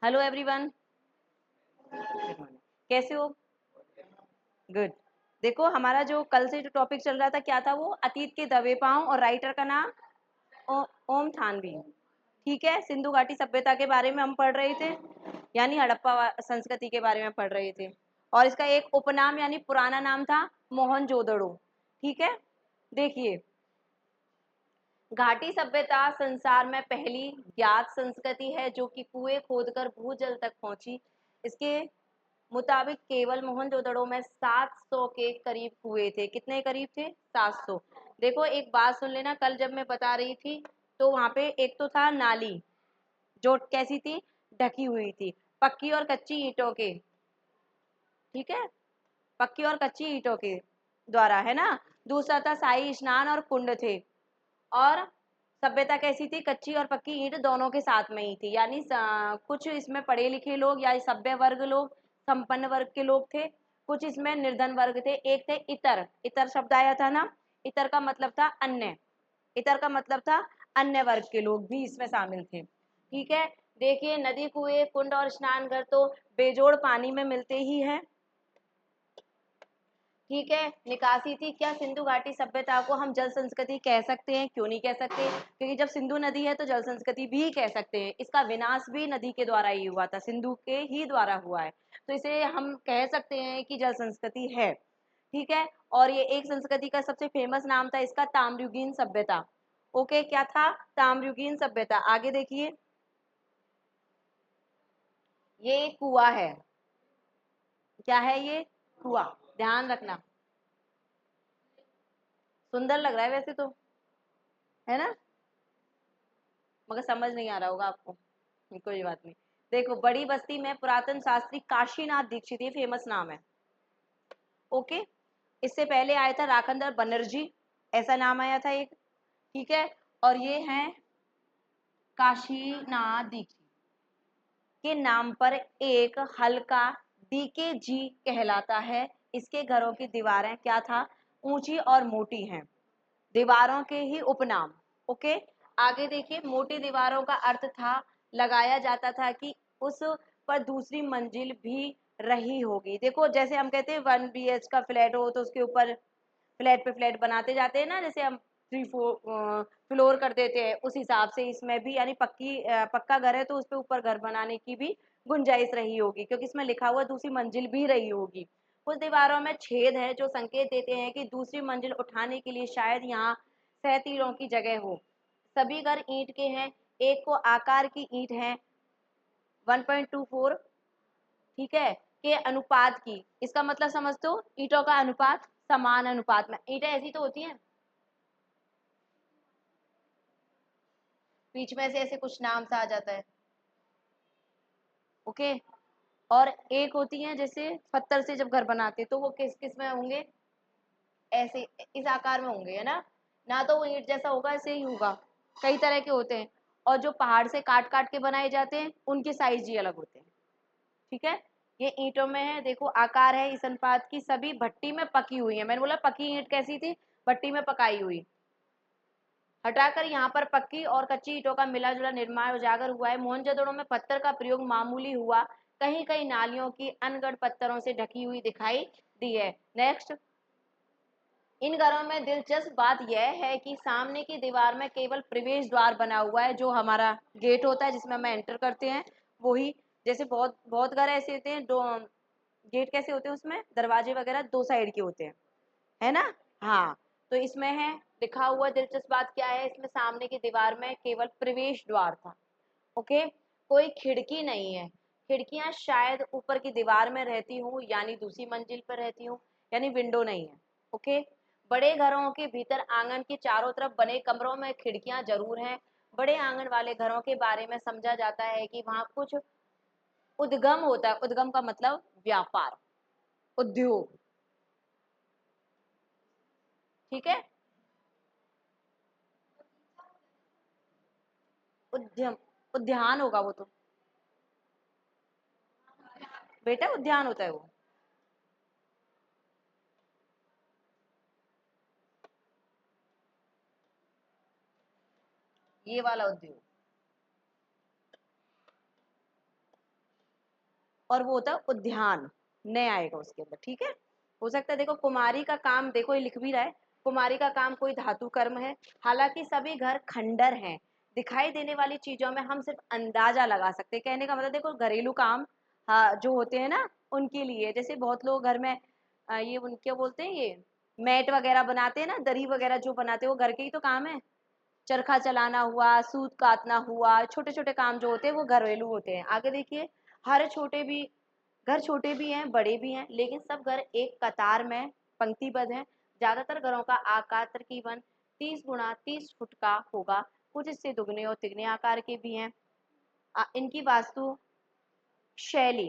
Hello everyone. कैसे हो? Good. देखो, हमारा जो कल से जो टॉपिक चल रहा था क्या था, वो अतीत के दबे पांव और राइटर का नाम ओम थानवी। ठीक है, सिंधु घाटी सभ्यता के बारे में हम पढ़ रहे थे, यानी संस्कृति के बारे में पढ़ रहे थे। और इसका एक उपनाम यानी पुराना नाम था मोहनजोदड़ो। ठीक है, देखिए, घाटी सभ्यता संसार में पहली ज्ञात संस्कृति है जो कि कुएं खोदकर भूजल तक पहुंची। इसके मुताबिक केवल मोहनजोदड़ो में 700 के करीब कुएं थे। कितने करीब थे? 700। देखो, एक बात सुन लेना, कल जब मैं बता रही थी तो वहां पे एक तो था नाली, जो कैसी थी? ढकी हुई थी, पक्की और कच्ची ईंटों के। ठीक है, पक्की और कच्ची ईंटों के द्वारा, है ना। दूसरा था शाही स्नान और कुंड थे। और सभ्यता कैसी थी? कच्ची और पक्की ईंट दोनों के साथ में ही थी, यानी कुछ इसमें पढ़े लिखे लोग या सभ्य वर्ग लोग, संपन्न वर्ग के लोग थे, कुछ इसमें निर्धन वर्ग थे। एक थे इतर। इतर शब्द आया था ना, इतर का मतलब था अन्य। इतर का मतलब था अन्य वर्ग के लोग भी इसमें शामिल थे। ठीक है, देखिए, नदी, कुएं, कुंड और स्नान घर तो बेजोड़ पानी में मिलते ही हैं। ठीक है, निकासी थी। क्या सिंधु घाटी सभ्यता को हम जल संस्कृति कह सकते हैं? क्यों नहीं कह सकते? क्योंकि जब सिंधु नदी है तो जल संस्कृति भी कह सकते हैं। इसका विनाश भी नदी के द्वारा ही हुआ था, सिंधु के ही द्वारा हुआ है, तो इसे हम कह सकते हैं कि जल संस्कृति है। ठीक है, और ये एक संस्कृति का सबसे फेमस नाम था इसका ताम्रयुगीन सभ्यता। ओके, क्या था? ताम्रयुगीन सभ्यता। आगे देखिए, ये एक कुआ है। क्या है ये? कुआ। ध्यान रखना, सुंदर लग रहा है वैसे तो, है ना, मगर समझ नहीं आ रहा होगा आपको। कोई बात नहीं। देखो, बड़ी बस्ती में पुरातन शास्त्री काशीनाथ दीक्षित, ये फेमस नाम है। ओके, इससे पहले आया था राखंदर बनर्जी, ऐसा नाम आया था एक। ठीक है, और ये हैं काशीनाथ दीक्षित के नाम पर एक हल्का डीके जी कहलाता है। इसके घरों की दीवारें क्या था? ऊंची और मोटी हैं, दीवारों के ही उपनाम। ओके, आगे देखिए, मोटी दीवारों का अर्थ था, लगाया जाता था कि उस पर दूसरी मंजिल भी रही होगी। देखो, जैसे हम कहते हैं 1 BH का फ्लैट हो तो उसके ऊपर फ्लैट पे फ्लैट बनाते जाते हैं ना, जैसे हम 3 4 फ्लोर कर देते हैं, उस हिसाब से इसमें भी, यानी पक्का घर है तो उस पर ऊपर घर बनाने की भी गुंजाइश रही होगी, क्योंकि इसमें लिखा हुआ दूसरी मंजिल भी रही होगी। कुछ दीवारों में छेद है जो संकेत देते हैं कि दूसरी मंजिल उठाने के लिए शायद यहाँ सैतीरों की जगह हो। सभी घर ईंट के हैं, एक को आकार की ईंट है 1.24, ठीक है, के अनुपात की। इसका मतलब समझते हो? ईंटों का अनुपात समान अनुपात में। ईंटें ऐसी तो होती हैं, बीच में से ऐसे कुछ नाम सा आ जाता है। ओके, और एक होती है जैसे पत्थर से जब घर बनाते तो वो किस किस में होंगे? ऐसे, इस आकार में होंगे, है ना। ना तो वो ईंट जैसा होगा, ऐसे ही होगा। कई तरह के होते हैं, और जो पहाड़ से काट काट के बनाए जाते हैं उनके साइज ही अलग होते हैं। ठीक है, ये ईंटों में है। देखो, आकार है इस अनुपात की, सभी भट्टी में पकी हुई है। मैंने बोला पकी ईंट कैसी थी? भट्टी में पकाई हुई। हटाकर यहाँ पर पक्की और कच्ची ईंटों का मिला जुला निर्माण उजागर हुआ है। मोहनजोदड़ो में पत्थर का प्रयोग मामूली हुआ, कहीं कहीं नालियों की अनगढ़ पत्थरों से ढकी हुई दिखाई दी है। नेक्स्ट, इन घरों में दिलचस्प बात यह है कि सामने की दीवार में केवल प्रवेश द्वार बना हुआ है, जो हमारा गेट होता है जिसमें हम एंटर करते हैं, वही। जैसे बहुत बहुत घर ऐसे होते हैं, दो गेट कैसे होते हैं, उसमें दरवाजे वगैरह 2 साइड के होते हैं, है ना। हाँ, तो इसमें है लिखा हुआ, दिलचस्प बात क्या है, इसमें सामने की दीवार में केवल प्रवेश द्वार था। ओके, कोई खिड़की नहीं है। खिड़कियां शायद ऊपर की दीवार में रहती हूँ, यानी दूसरी मंजिल पर रहती हूँ, यानी विंडो नहीं है। ओके, बड़े घरों के भीतर आंगन के चारों तरफ बने कमरों में खिड़कियां जरूर हैं। बड़े आंगन वाले घरों के बारे में समझा जाता है कि वहां कुछ उद्गम होता है। उद्गम का मतलब व्यापार, उद्योग। ठीक है, उद्यम, उद्यान होगा वो तो, बेटा उद्यान होता है वो। ये वाला उद्योग। और वो होता है उद्यान, न आएगा उसके अंदर, ठीक है। हो सकता है देखो कुमारी का काम, देखो ये लिख भी रहा है, कुमारी का काम कोई धातु कर्म है। हालांकि सभी घर खंडर हैं, दिखाई देने वाली चीजों में हम सिर्फ अंदाजा लगा सकते हैं। कहने का मतलब देखो घरेलू काम, हाँ, जो होते हैं ना उनके लिए, जैसे बहुत लोग घर में ये उनके बोलते हैं, ये मैट वगैरह बनाते हैं ना, दरी वगैरह जो बनाते हैं, वो घर के ही तो काम है। चरखा चलाना हुआ, सूत काटना हुआ, छोटे छोटे काम जो होते हैं वो घरेलू होते हैं। आगे देखिए, हर छोटे भी घर, छोटे भी हैं बड़े भी हैं, लेकिन सब घर एक कतार में पंक्तिबद्ध हैं। ज्यादातर घरों का आकार तकरीबन 30 x 30 फुट का होगा। कुछ इससे दुगने और तिगने आकार के भी हैं। इनकी वास्तु शैली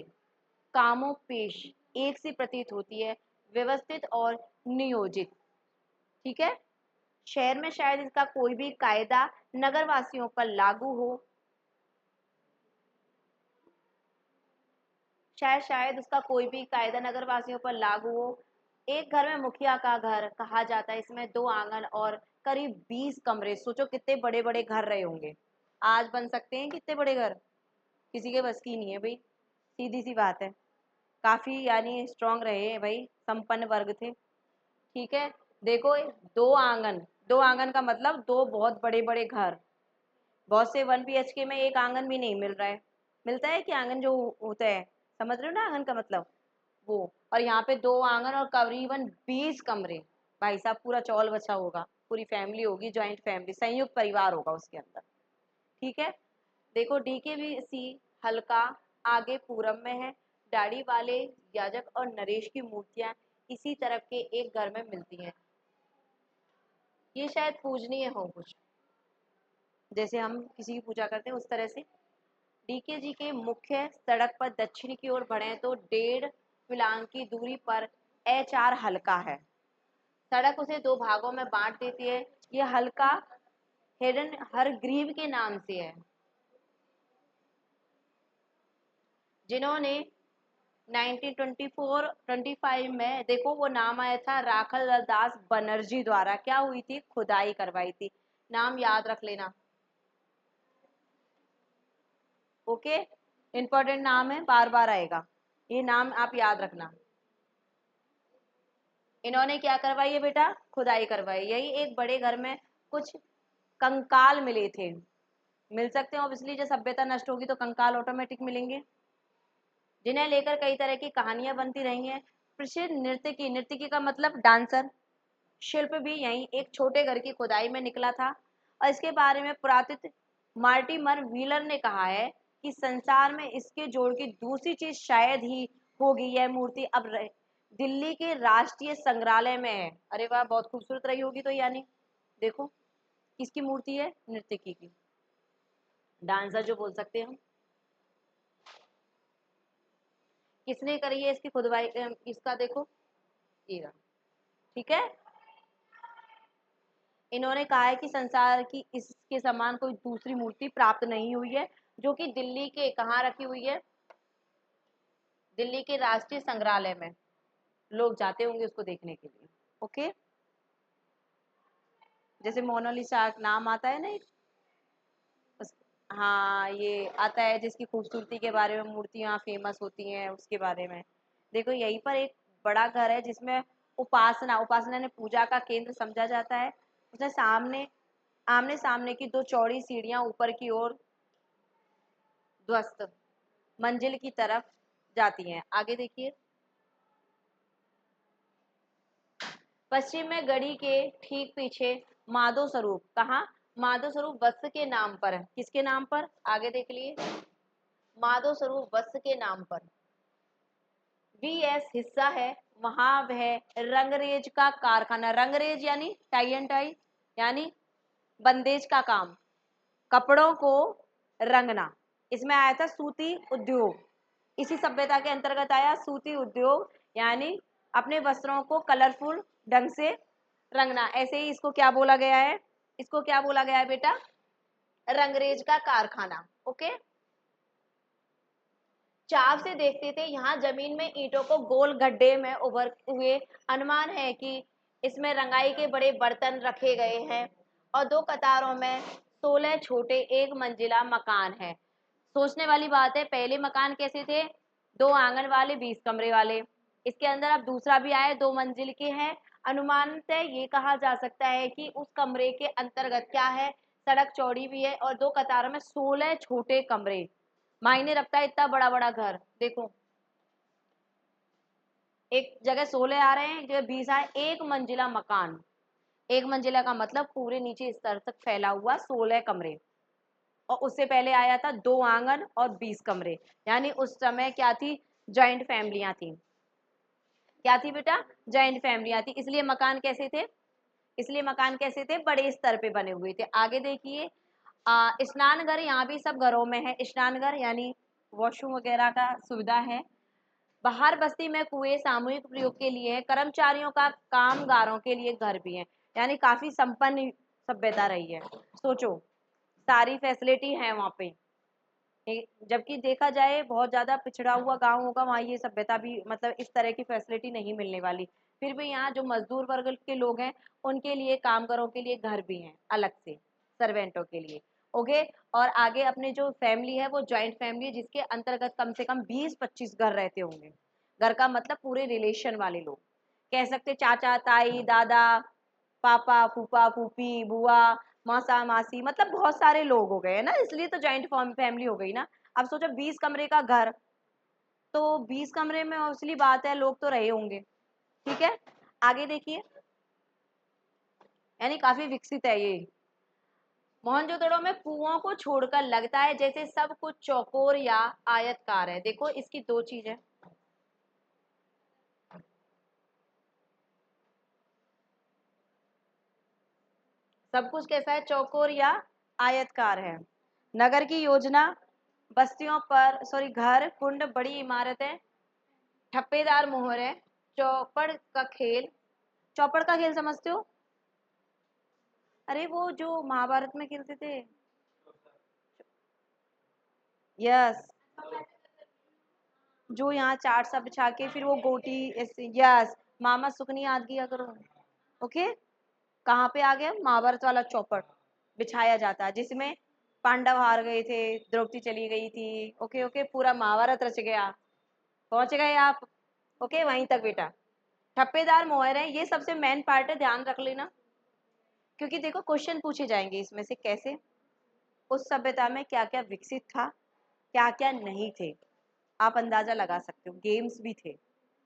कामों पेश एक सी प्रतीत होती है, व्यवस्थित और नियोजित, ठीक है। शहर में शायद इसका कोई भी कायदा नगरवासियों पर लागू हो, शायद उसका कोई भी कायदा नगरवासियों पर लागू हो। एक घर में मुखिया का घर कहा जाता है। इसमें 2 आंगन और करीब 20 कमरे। सोचो कितने बड़े बड़े घर रहे होंगे। आज बन सकते हैं कितने बड़े घर, किसी के बस की नहीं है भाई, सीधी सी बात है। काफी यानी स्ट्रांग रहे हैं भाई, संपन्न वर्ग थे, ठीक है। देखो 2 आंगन, 2 आंगन का मतलब 2 बहुत बड़े बड़े घर। बहुत से 1 BHK में एक आंगन भी नहीं मिल रहा है। मिलता है कि आंगन जो होता है, समझ रहे हो ना आंगन का मतलब, वो। और यहाँ पे 2 आंगन और करीबन 20 कमरे। भाई साहब पूरा चौल बचा होगा, पूरी फैमिली होगी, ज्वाइंट फैमिली, संयुक्त परिवार होगा उसके अंदर, ठीक है। देखो DKBC हल्का आगे पूरब में है। दाढ़ी वाले याजक और नरेश की मूर्तियां इसी तरफ के एक घर में मिलती हैं। ये शायद पूजनीय हो कुछ, जैसे हम किसी की पूजा करते हैं उस तरह से। DKG के मुख्य सड़क पर दक्षिण की ओर बढ़े तो 1.5 फुलांग की दूरी पर HR हल्का है। सड़क उसे 2 भागों में बांट देती है। यह हल्का हिरन हर ग्रीव के नाम से है। जिन्होंने 1924-25 में, देखो वो नाम आया था राखल दास बनर्जी द्वारा, क्या हुई थी, खुदाई करवाई थी। नाम याद रख लेना, ओके। इंपॉर्टेंट नाम है, बार बार आएगा, ये नाम आप याद रखना। इन्होंने क्या करवाई है बेटा, खुदाई करवाई। यही एक बड़े घर में कुछ कंकाल मिले थे, मिल सकते हैं ऑब्वियसली, जब सभ्यता नष्ट होगी तो कंकाल ऑटोमेटिक मिलेंगे, जिन्हें लेकर कई तरह की कहानियां बनती रही हैं। प्रसिद्ध नर्तकी, नर्तकी का मतलब डांसर, शिल्प भी यही एक छोटे घर की खुदाई में निकला था। और इसके बारे में पुरातत्व मार्टिमर व्हीलर ने कहा है कि संसार में इसके जोड़ की दूसरी चीज शायद ही होगी। यह मूर्ति अब दिल्ली के राष्ट्रीय संग्रहालय में है। अरे वाह, बहुत खूबसूरत रही होगी तो, यानी देखो किसकी मूर्ति है, नर्तकी की, डांसर जो बोल सकते हैं हम। किसने करी है इसकी खुदवाई, इसका देखो ये रहा, ठीक है। इन्होंने कहा है कि संसार की इसके समान कोई दूसरी मूर्ति प्राप्त नहीं हुई है, जो कि दिल्ली के कहाँ रखी हुई है, दिल्ली के राष्ट्रीय संग्रहालय में लोग जाते होंगे उसको देखने के लिए, ओके। जैसे मोनालिसा नाम आता है ना उस, हाँ ये आता है, जिसकी खूबसूरती के बारे में मूर्तियाँ फेमस होती हैं उसके बारे में। देखो यहीं पर एक बड़ा घर है जिसमें उपासना, उपासना ने पूजा का केंद्र समझा जाता है। उसने सामने, आमने सामने की 2 चौड़ी सीढ़ियां ऊपर की ओर ध्वस्त मंजिल की तरफ जाती हैं। आगे देखिए, पश्चिम में गढ़ी के ठीक पीछे माधो स्वरूप, कहाँ, माधो स्वरूप वत्स के नाम पर है। किसके नाम पर, आगे देख लिए, माधो स्वरूप वत्स के नाम पर। VS हिस्सा है, वहां वह रंगरेज का कारखाना, रंगरेज यानी टाई एंड टाई, यानी बंदेज का काम, कपड़ों को रंगना। इसमें आया था सूती उद्योग, इसी सभ्यता के अंतर्गत आया सूती उद्योग, यानी अपने वस्त्रों को कलरफुल ढंग से रंगना। ऐसे ही इसको क्या बोला गया है, इसको क्या बोला गया है बेटा, रंगरेज का कारखाना, ओके। चाव से देखते थे, यहाँ जमीन में ईंटों को गोल गड्ढे में उभर हुए। अनुमान है कि इसमें रंगाई के बड़े बर्तन रखे गए हैं और 2 कतारों में 16 छोटे 1 मंजिला मकान है। सोचने वाली बात है, पहले मकान कैसे थे, 2 आंगन वाले 20 कमरे वाले। इसके अंदर अब दूसरा भी आया, 2 मंजिल के हैं। अनुमानतः ये कहा जा सकता है कि उस कमरे के अंतर्गत क्या है, सड़क चौड़ी भी है और 2 कतारों में 16 छोटे कमरे। मायने रखता है इतना बड़ा बड़ा घर। देखो एक जगह 16 आ रहे हैं, एक जगह 20 आ रहे हैं। एक मंजिला मकान, एक मंजिला का मतलब पूरे नीचे स्तर तक फैला हुआ 16 कमरे। और उससे पहले आया था 2 आंगन और 20 कमरे। यानी उस समय क्या थी, जॉइंट फैमिलियां थी। क्या थी बेटा, जॉइंट फैमिलियां थी। इसलिए मकान कैसे थे, इसलिए मकान कैसे थे, बड़े स्तर पे बने हुए थे। आगे देखिए, स्नान घर, यहाँ भी सब घरों में है स्नान घर, यानी वॉशरूम वगैरह का सुविधा है। बाहर बस्ती में कुएं सामूहिक प्रयोग के लिए है। कर्मचारियों का कामगारों के लिए घर भी है। यानी काफी संपन्न सभ्यता रही है। सोचो, सारी फैसिलिटी है वहाँ पे। जबकि देखा जाए बहुत ज़्यादा पिछड़ा हुआ गांव होगा, वहाँ ये सभ्यता भी मतलब इस तरह की फैसिलिटी नहीं मिलने वाली। फिर भी यहाँ जो मजदूर वर्ग के लोग हैं, उनके लिए, कामगारों के लिए घर भी हैं अलग से, सर्वेंटों के लिए। ओके। और आगे अपने जो फैमिली है वो जॉइंट फैमिली है, जिसके अंतर्गत कम से कम 20-25 घर रहते होंगे। घर का मतलब पूरे रिलेशन वाले लोग, कह सकते चाचा ताई दादा पापा फूफा फूफी बुआ मौसा मासी, मतलब बहुत सारे लोग हो गए है ना, इसलिए तो जॉइंट फैमिली हो गई ना। अब सोचो 20 कमरे का घर, तो 20 कमरे में असली बात है लोग तो रहे होंगे। ठीक है, आगे देखिए, यानी काफी विकसित है ये। मोहनजोदड़ो में कुओं को छोड़कर लगता है जैसे सब कुछ चौकोर या आयतकार है। देखो इसकी दो चीज है, सब कुछ कैसा है, चौकोर या आयतकार है। नगर की योजना, बस्तियों पर सॉरी घर कुंड बड़ी इमारतें, ठप्पेदार मोहरे, चौपड़ का खेल। चौपड़ का खेल समझते हो, अरे वो जो महाभारत में खेलते थे। यस, जो यहाँ चार सा बिछा के फिर वो गोटी ऐसे, यस, मामा सुकनी याद किया करो। ओके, कहाँ पे आ गया, महाभारत वाला चौपड़ बिछाया जाता है जिसमें पांडव हार गए थे, द्रौपदी चली गई थी। ओके ओके, पूरा महाभारत रच गया। पहुंच गए आप, ओके वहीं तक बेटा। ठप्पेदार मोहर है, ये सबसे मेन पार्ट है, ध्यान रख लेना, क्योंकि देखो क्वेश्चन पूछे जाएंगे इसमें से। कैसे, उस सभ्यता में क्या क्या विकसित था, क्या क्या नहीं थे, आप अंदाजा लगा सकते हो। गेम्स भी थे,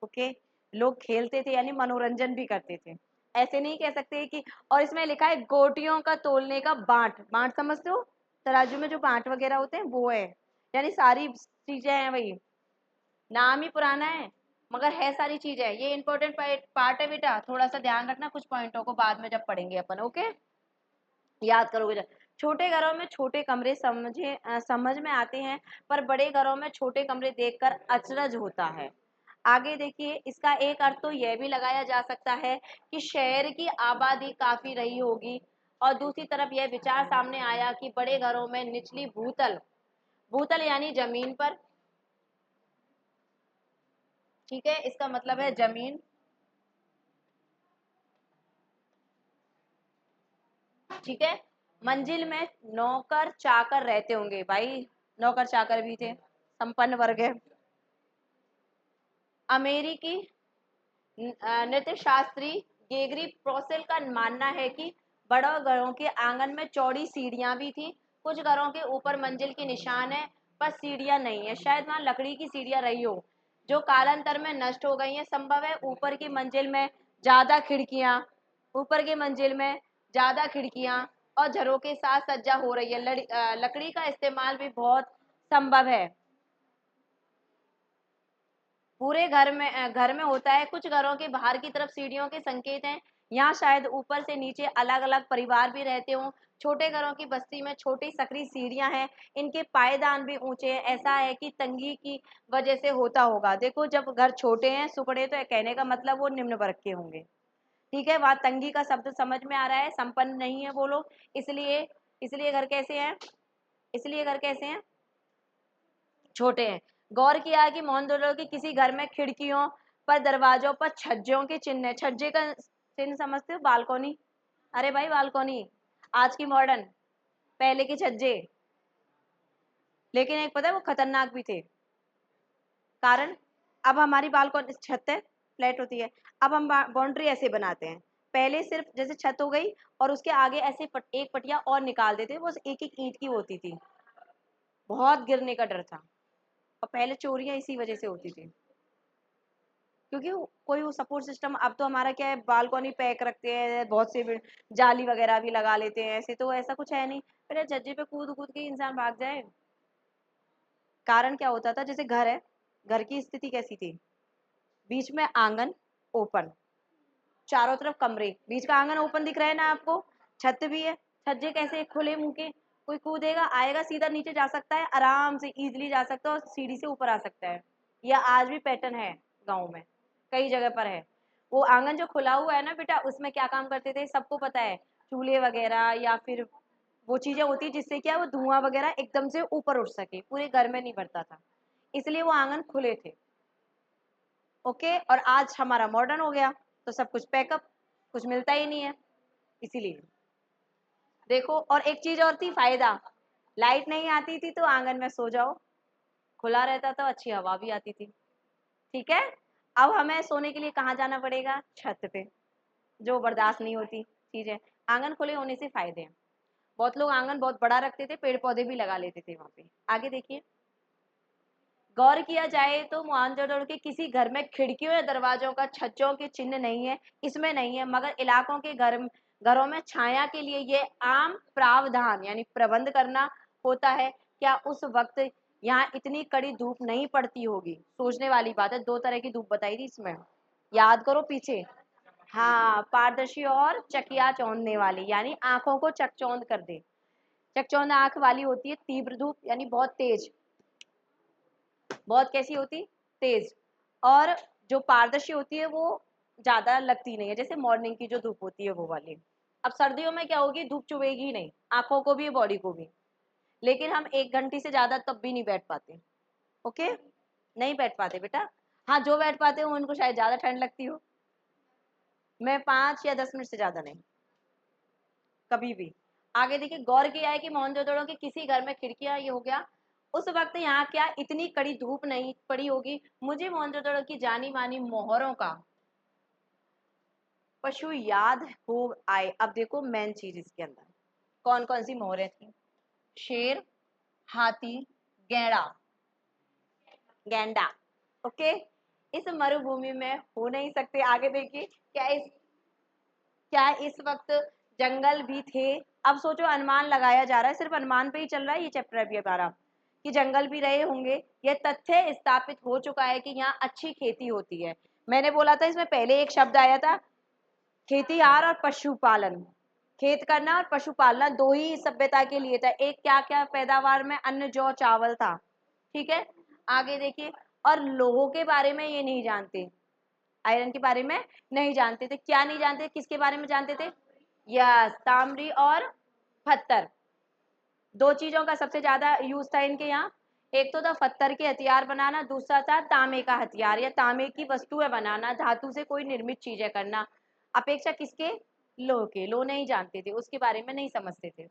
ओके, लोग खेलते थे यानी मनोरंजन भी करते थे। ऐसे नहीं कह सकते कि, और इसमें लिखा है गोटियों का तोलने का बांट, बांट समझते हो, तराजू में जो बांट वगैरह होते हैं वो है। यानी सारी चीजें हैं वही, नाम ही पुराना है मगर है सारी चीजें। ये इंपॉर्टेंट पार्ट है बेटा, थोड़ा सा ध्यान रखना कुछ पॉइंटों को, बाद में जब पढ़ेंगे अपन। ओके, याद करोगे जब। छोटे घरों में छोटे कमरे समझ में आते हैं, पर बड़े घरों में छोटे कमरे देखकर अचरज होता है। आगे देखिए, इसका एक अर्थ तो यह भी लगाया जा सकता है कि शहर की आबादी काफी रही होगी, और दूसरी तरफ यह विचार सामने आया कि बड़े घरों में निचली भूतल, भूतल यानी जमीन पर, ठीक है, इसका मतलब है जमीन, ठीक है, मंजिल में नौकर चाकर रहते होंगे भाई, नौकर चाकर भी थे, संपन्न वर्ग है। अमेरिकी नृत्य शास्त्री गेगरी प्रोसेल का मानना है कि बड़े घरों के आंगन में चौड़ी सीढ़ियां भी थी। कुछ घरों के ऊपर मंजिल के निशान है पर सीढ़ियां नहीं है, शायद वहां लकड़ी की सीढ़ियां रही हो जो कालांतर में नष्ट हो गई हैं। संभव है ऊपर की मंजिल में ज्यादा खिड़कियां, ऊपर की मंजिल में ज्यादा खिड़कियां और झरों के साथ सज्जा हो रही है। लकड़ी का इस्तेमाल भी बहुत संभव है। पूरे घर में होता है। कुछ घरों के बाहर की तरफ सीढ़ियों के संकेत हैं, यहाँ शायद ऊपर से नीचे अलग अलग परिवार भी रहते हों। छोटे घरों की बस्ती में छोटी सकरी सीढ़ियां हैं, इनके पायदान भी ऊंचे हैं। ऐसा है कि तंगी की वजह से होता होगा। देखो जब घर छोटे हैं सुकड़े, तो कहने का मतलब वो निम्न वर्ग के होंगे। ठीक है, वहां तंगी का शब्द समझ में आ रहा है, संपन्न नहीं है वो लोग, इसलिए, इसलिए घर कैसे हैं, इसलिए घर कैसे हैं, छोटे हैं। गौर किया कि मोहनजोदड़ो की किसी घर में खिड़कियों पर, दरवाजों पर छज्जों के चिन्ह है। छज्जे का चिन्ह समझते हो, बालकोनी, अरे भाई बालकोनी, आज की मॉडर्न, पहले के छज्जे। लेकिन एक पता है वो खतरनाक भी थे, कारण अब हमारी बालकनी छत है, फ्लैट होती है, अब हम बाउंड्री ऐसे बनाते हैं। पहले सिर्फ जैसे छत हो गई और उसके आगे ऐसे एक पटिया और निकाल देते, वो एक एक ईंट की होती थी, बहुत गिरने का डर था। और पहले चोरियां इसी वजह से होती थी, क्योंकि कोई वो सपोर्ट सिस्टम, अब तो हमारा क्या है, बालकनी पैक रखते हैं, बहुत से जाली वगैरह भी लगा लेते हैं, ऐसे तो ऐसा कुछ है नहीं। पहले छज्जे पे कूद कूद के इंसान भाग जाए। कारण क्या होता था, जैसे घर है, घर की स्थिति कैसी थी, बीच में आंगन ओपन, चारों तरफ कमरे, बीच का आंगन ओपन दिख रहा है ना आपको, छत भी है, छज्जे कैसे खुले मुंह के, कोई कूदेगा आएगा सीधा नीचे जा सकता है, आराम से इजीली जा सकता है और सीढ़ी से ऊपर आ सकता है। यह आज भी पैटर्न है गाँव में, कई जगह पर है। वो आंगन जो खुला हुआ है ना बेटा, उसमें क्या काम करते थे सबको पता है, चूल्हे वगैरह या फिर वो चीजें होती जिससे क्या वो धुआं वगैरह एकदम से ऊपर उठ सके, पूरे घर में नहीं भरता था, इसलिए वो आंगन खुले थे। ओके, और आज हमारा मॉडर्न हो गया तो सब कुछ पैकअप, कुछ मिलता ही नहीं है, इसीलिए देखो। और एक चीज और थी फायदा, लाइट नहीं आती थी तो आंगन में सो जाओ, खुला रहता था, अच्छी हवा भी आती थी। ठीक है, अब हमें सोने के लिए कहाँ जाना पड़ेगा, छत पे, जो बर्दाश्त नहीं होती चीजें। आंगन खुले होने से फायदे हैं, बहुत लोग आंगन बहुत बड़ा रखते थे, पेड़ पौधे भी लगा लेते थे वहां पे। आगे देखिए, गौर किया जाए तो मोहनजोदड़ो के किसी घर में खिड़कियों या दरवाजों का छज्जों के चिन्ह नहीं है, इसमें नहीं है, मगर इलाकों के घरों में छाया के लिए ये आम प्रावधान यानी प्रबंध करना होता है। क्या उस वक्त यहाँ इतनी कड़ी धूप नहीं पड़ती होगी, सोचने वाली बात है। दो तरह की धूप बताई थी इसमें, याद करो पीछे। हाँ, पारदर्शी और चकिया चौंधने वाली, यानी आंखों को चकचौंध कर दे। चकचौंध आंख वाली होती है तीव्र धूप, यानी बहुत तेज, बहुत कैसी होती, तेज। और जो पारदर्शी होती है वो ज्यादा लगती नहीं है, जैसे मॉर्निंग की जो धूप होती है वो वाली। अब सर्दियों में क्या होगी, धूप चुभेगी ही नहीं, आंखों को भी बॉडी को भी, लेकिन हम 1 घंटे से ज्यादा तब भी नहीं बैठ पाते। ओके, नहीं बैठ पाते बेटा। हाँ, जो बैठ पाते हो उनको शायद ज्यादा ठंड लगती हो, मैं 5 या 10 मिनट से ज्यादा नहीं, कभी भी। आगे देखिए, गौर किया है कि मोहनजोदड़ो के किसी घर में खिड़कियां, ये हो गया, उस वक्त यहाँ क्या इतनी कड़ी धूप नहीं पड़ी होगी। मुझे मोहनजोदड़ो की जानी मानी मोहरों का पशु याद हो आए। अब देखो मेन चीज इसके अंदर कौन कौन सी मोहरें थी, शेर, हाथी, गैंडा, गैंडा। ओके, इस मरुभूमि में हो नहीं सकते। आगे देखिए, क्या इस वक्त जंगल भी थे। अब सोचो, अनुमान लगाया जा रहा है, सिर्फ अनुमान पे ही चल रहा है ये चैप्टर अभी हमारा, कि जंगल भी रहे होंगे। यह तथ्य स्थापित हो चुका है कि यहाँ अच्छी खेती होती है। मैंने बोला था इसमें पहले एक शब्द आया था, खेतीहार और पशुपालन। खेत करना और पशु पालना दो ही सभ्यता के लिए था, एक क्या क्या पैदावार में अन्न जौ चावल था। ठीक है, आगे देखिए, और लोगों के बारे में ये नहीं जानते, आयरन के बारे में नहीं जानते थे। क्या नहीं जानते, किसके बारे में जानते थे, यस, तांबरी और पत्थर, दो चीजों का सबसे ज्यादा यूज था इनके यहाँ। एक तो था पत्थर के हथियार बनाना, दूसरा था तांबे का हथियार या तांबे की वस्तुएं बनाना, धातु से कोई निर्मित चीजें करना। अपेक्षा किसके, लोह के। लोह नहीं जानते थे, उसके बारे में नहीं समझते थे।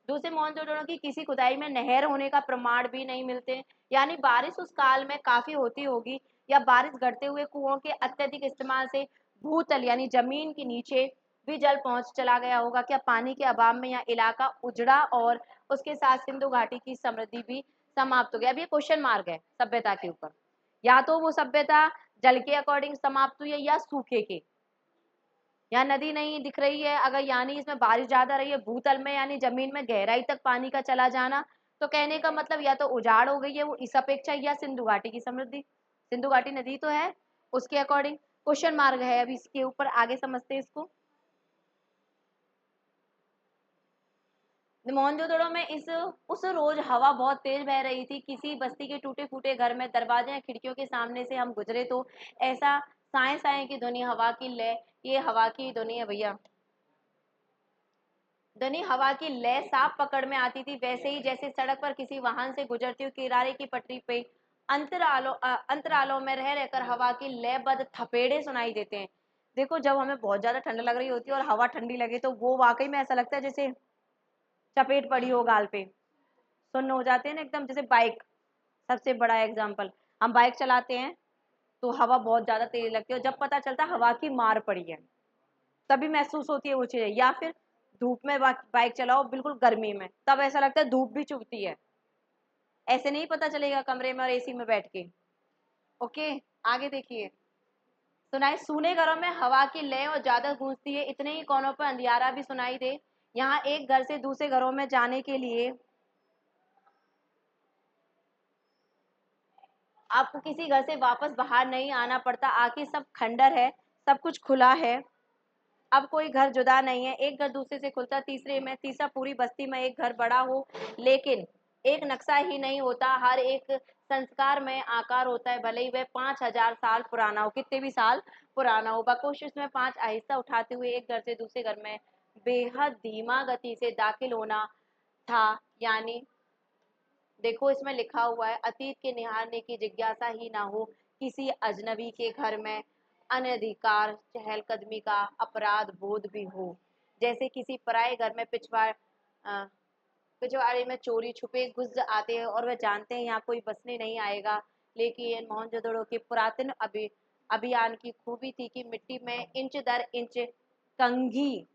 दूसरे, मोहनजोदड़ो की किसी खुदाई में नहर होने का प्रमाण भी नहीं मिलते, यानी बारिश उस काल में काफी होती होगी, या बारिश घटते हुए कुओं के अत्यधिक इस्तेमाल से भूतल यानी जमीन के नीचे भी जल पहुंच चला गया होगा। क्या पानी के अभाव में यह इलाका उजड़ा और उसके साथ सिंधु घाटी की समृद्धि भी समाप्त हो गया। अब ये क्वेश्चन मार्क है सभ्यता के ऊपर, या तो वो सभ्यता जल के अकॉर्डिंग समाप्त हुई है या सूखे के। यहाँ नदी नहीं दिख रही है, अगर यानी इसमें बारिश ज्यादा रही है, भूतल में यानी जमीन में गहराई तक पानी का चला जाना, तो कहने का मतलब या तो उजाड़ हो गई है वो इस अपेक्षा, या सिंधु घाटी की समृद्धि। सिंधु घाटी नदी तो है, उसके अकॉर्डिंग क्वेश्चन मार्क है। अभी इसके ऊपर आगे समझते हैं इसको। मोहनजोदड़ो में इस उस रोज हवा बहुत तेज बह रही थी, किसी बस्ती के टूटे फूटे घर में दरवाजे या खिड़कियों के सामने से हम गुजरे तो ऐसा साए साए की ध्वनि, हवा की लय, ये हवा की ध्वनि है भैया, ध्वनि हवा की लय साफ पकड़ में आती थी, वैसे ही जैसे सड़क पर किसी वाहन से गुजरती हुई किनारे की पटरी पे अंतरालों में रह रहकर हवा की लयबद्ध थपेड़े सुनाई देते हैं। देखो, जब हमें बहुत ज्यादा ठंड लग रही होती है और हवा ठंडी लगे तो वो वाकई में ऐसा लगता है जैसे चपेट पड़ी हो गाल पे, सुन्न हो जाते हैं ना एकदम, जैसे बाइक, सबसे बड़ा एग्जाम्पल। हम बाइक चलाते हैं तो हवा बहुत ज़्यादा तेज लगती है, और जब पता चलता है हवा की मार पड़ी है तभी महसूस होती है वो चीज़ें। या फिर धूप में बाइक चलाओ बिल्कुल गर्मी में, तब ऐसा लगता है धूप भी चुभती है। ऐसे नहीं पता चलेगा कमरे में और एसी में बैठ के। ओके, आगे देखिए। सुनाई सूने घरों में हवा की लय और ज्यादा गूंजती है, इतने ही कोनों पर अंधियारा भी सुनाई दे। यहाँ एक घर से दूसरे घरों में जाने के लिए आपको किसी घर से वापस बाहर नहीं आना पड़ता, आखिर सब खंडर है, सब कुछ खुला है। अब कोई घर जुदा नहीं है, एक घर दूसरे से खुलता, तीसरे में तीसरा पूरी बस्ती में एक घर बड़ा हो, लेकिन एक नक्शा ही नहीं होता, हर एक संस्कार में आकार होता है, भले ही वह 5,000 साल पुराना हो, कितने भी साल पुराना हो। बकोशिश में 5 आहिस्ता उठाते हुए एक घर से दूसरे घर में बेहद धीमा गति से दाखिल होना था। यानी देखो इसमें लिखा हुआ है, अतीत के निहारने की जिज्ञासा ही ना हो, किसी अजनबी के घर में अनधिकार चहलकदमी का अपराध बोध भी हो, जैसे किसी पराये घर में पिछवाड़े में चोरी छुपे घुस आते हैं और वह जानते हैं यहाँ कोई बसने नहीं आएगा। लेकिन मोहनजोदड़ो के पुरातन अभियान की खूबी थी कि मिट्टी में इंच दर इंच कंघी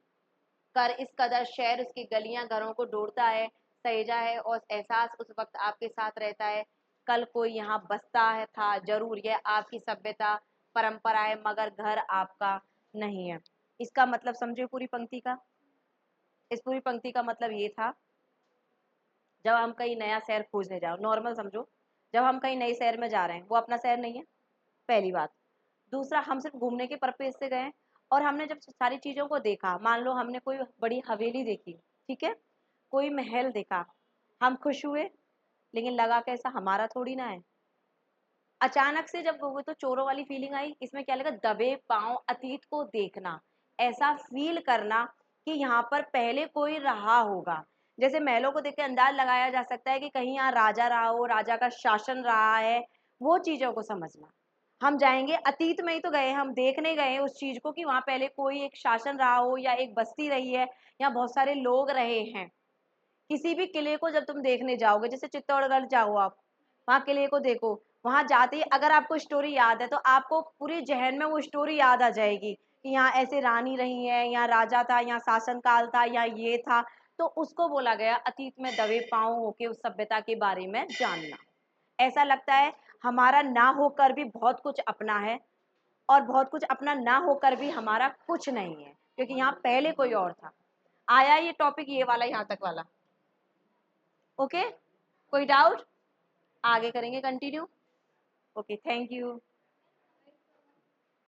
कर इस कदर शहर उसकी गलियां घरों को ढूंढता है, सहेजा है, और एहसास उस वक्त आपके साथ रहता है। कल कोई यहाँ बसता है था जरूर, यह आपकी सभ्यता परंपरा है, मगर घर आपका नहीं है। इसका मतलब समझे पूरी पंक्ति का। इस पूरी पंक्ति का मतलब ये था, जब हम कहीं नया शहर खोजने जाओ, नॉर्मल समझो, जब हम कहीं नए शहर में जा रहे हैं, वो अपना शहर नहीं है, पहली बात। दूसरा, हम सिर्फ घूमने के पर्पज से गए और हमने जब सारी चीज़ों को देखा, मान लो हमने कोई बड़ी हवेली देखी, ठीक है, कोई महल देखा, हम खुश हुए, लेकिन लगा कैसा, हमारा थोड़ी ना है। अचानक से जब वो तो चोरों वाली फीलिंग आई, इसमें क्या लगा, दबे पांव अतीत को देखना, ऐसा फील करना कि यहाँ पर पहले कोई रहा होगा। जैसे महलों को देख के अंदाज लगाया जा सकता है कि कहीं यहाँ राजा रहा हो, राजा का शासन रहा है, वो चीजों को समझना। हम जाएंगे अतीत में ही तो गए, हम देखने गए उस चीज को कि वहां पहले कोई एक शासन रहा हो या एक बस्ती रही है या बहुत सारे लोग रहे हैं। किसी भी किले को जब तुम देखने जाओगे, जैसे चित्तौड़गढ़ जाओ आप, वहाँ किले को देखो, वहां जाते ही अगर आपको स्टोरी याद है तो आपको पूरी जहन में वो स्टोरी याद आ जाएगी कि यहाँ ऐसे रानी रही है, यहाँ राजा था, यहाँ शासन काल था, यहाँ ये था। तो उसको बोला गया अतीत में दबे पांव होके उस सभ्यता के बारे में जानना। ऐसा लगता है हमारा ना होकर भी बहुत कुछ अपना है, और बहुत कुछ अपना ना होकर भी हमारा कुछ नहीं है, क्योंकि यहाँ पहले कोई और था। आया ये टॉपिक, ये वाला यहाँ तक वाला। ओके, कोई डाउट? आगे करेंगे कंटिन्यू। Okay, thank you.